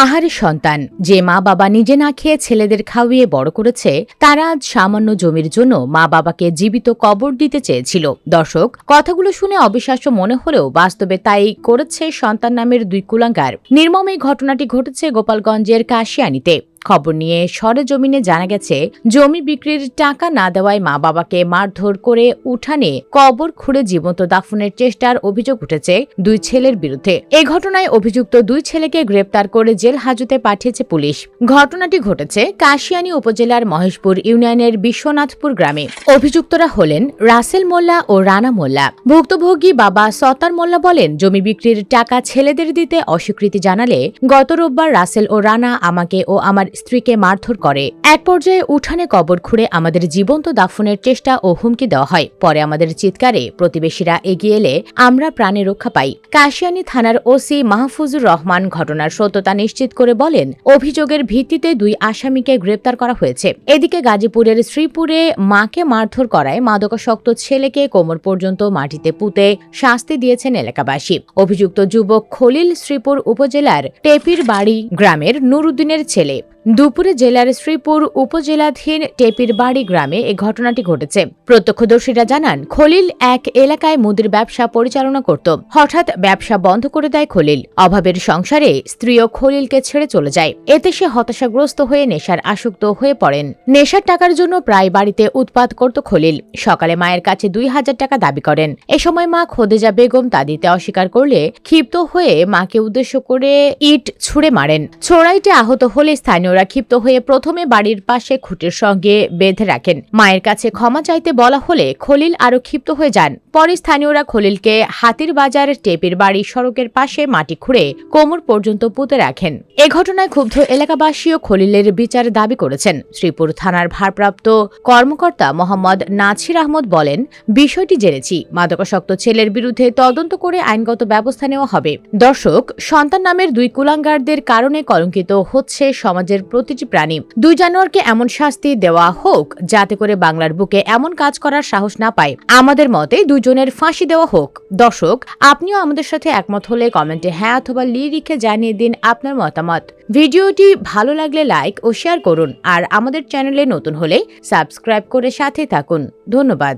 আহারে সন্তান, যে মা বাবা নিজে না খেয়ে ছেলেদের খাওয়িয়ে বড় করেছে, তারা আজ সামান্য জমির জন্য মা বাবাকে জীবিত কবর দিতে চেয়েছিল। দর্শক, কথাগুলো শুনে অবিশ্বাস্য মনে হলেও বাস্তবে তাই করেছে সন্তান নামের দুই কুলাঙ্গার। নির্মম এই ঘটনাটি ঘটেছে গোপালগঞ্জের কাশিয়ানীতে। খবর নিয়ে সরেজমিনে জানা গেছে, জমি বিক্রির টাকা না দেওয়ায় মা বাবাকে মারধর করে উঠানে কবর খুঁড়ে জীবন্ত দাফনের চেষ্টার অভিযোগ উঠেছে দুই ছেলের বিরুদ্ধে। এই ঘটনায় অভিযুক্ত দুই ছেলেকে গ্রেপ্তার করে জেল হাজতে পাঠিয়েছে পুলিশ। ঘটনাটি ঘটেছে কাশিয়ানী উপজেলার মহেশপুর ইউনিয়নের বিশ্বনাথপুর গ্রামে। অভিযুক্তরা হলেন রাসেল মোল্লা ও রানা মোল্লা। ভুক্তভোগী বাবা সত্তার মোল্লা বলেন, জমি বিক্রির টাকা ছেলেদের দিতে অস্বীকৃতি জানালে গত রোববার রাসেল ও রানা আমাকে ও আমার স্ত্রীকে মারধর করে। এক পর্যায়ে উঠানে কবর খুঁড়ে আমাদের জীবন্ত দাফনের চেষ্টা ও হুমকি দেওয়া হয়। পরে আমাদের চিৎকারে প্রতিবেশীরা এগিয়ে এলে আমরা প্রাণে রক্ষা পাই। কাশিয়ানী থানার ওসি মাহফুজুর রহমান ঘটনার সত্যতা নিশ্চিত করে বলেন, অভিযোগের ভিত্তিতে দুই আসামিকে গ্রেপ্তার করা হয়েছে। এদিকে গাজীপুরের শ্রীপুরে মাকে মারধর করায় মাদকাসক্ত ছেলেকে কোমর পর্যন্ত মাটিতে পুঁতে শাস্তি দিয়েছেন এলাকাবাসী। অভিযুক্ত যুবক খলিল শ্রীপুর উপজেলার টেপির বাড়ি গ্রামের নুরুদ্দিনের ছেলে। দুপুরে জেলার শ্রীপুর উপজেলাধীন টেপির বাড়ি গ্রামে এই ঘটনাটি ঘটেছে। প্রত্যক্ষদর্শীরা জানান, খলিল এক এলাকায় মুদির ব্যবসা পরিচালনা করত। হঠাৎ ব্যবসা বন্ধ করে দেয় খলিল। অভাবের সংসারে স্ত্রীও খলিলকে ছেড়ে চলে যায়। এতে সে হতাশাগ্রস্ত হয়ে নেশার আসক্ত হয়ে পড়েন। নেশার টাকার জন্য প্রায় বাড়িতে উৎপাত করত খলিল। সকালে মায়ের কাছে ২,০০০ টাকা দাবি করেন। এ সময় মা খোদেজা বেগম তা দিতে অস্বীকার করলে ক্ষিপ্ত হয়ে মাকে উদ্দেশ্য করে ইট ছুঁড়ে মারেন। ছোড়াইটে আহত হলে স্থানীয় ক্ষিপ্ত হয়ে প্রথমে বাড়ির পাশে খুঁটির সঙ্গে বেঁধে রাখেন। মায়ের কাছে ক্ষমা চাইতে বলা হলে খলিল আরো ক্ষিপ্ত হয়ে যান। পরে স্থানীয়রা খলিলকে হাতির বাজার টেপির বাড়ি সড়কের পাশে মাটি খুঁড়ে কোমর পর্যন্ত পুঁতে রাখেন। এ ঘটনায় ক্ষুব্ধ এলাকাবাসীও খলিলের বিচার দাবি করেছেন। শ্রীপুর থানার ভারপ্রাপ্ত কর্মকর্তা মোহাম্মদ নাছির আহমদ বলেন, বিষয়টি জেনেছি, মাদকাসক্ত ছেলের বিরুদ্ধে তদন্ত করে আইনগত ব্যবস্থা নেওয়া হবে। দর্শক, সন্তান নামের দুই কুলাঙ্গারদের কারণে কলঙ্কিত হচ্ছে সমাজের প্রতিটি প্রাণী। ২ জানুয়ারিকে এমন শাস্তি দেওয়া হোক যাতে করে বাংলার বুকে এমন কাজ করার সাহস না পায়। আমাদের মতে দুজনের ফাঁসি দেওয়া হোক। দর্শক, আপনিও আমাদের সাথে একমত হলে কমেন্টে হ্যাঁ অথবা লিখে জানিয়ে দিন আপনার মতামত। ভিডিওটি ভালো লাগলে লাইক ও শেয়ার করুন, আর আমাদের চ্যানেলে নতুন হলে সাবস্ক্রাইব করে সাথে থাকুন। ধন্যবাদ।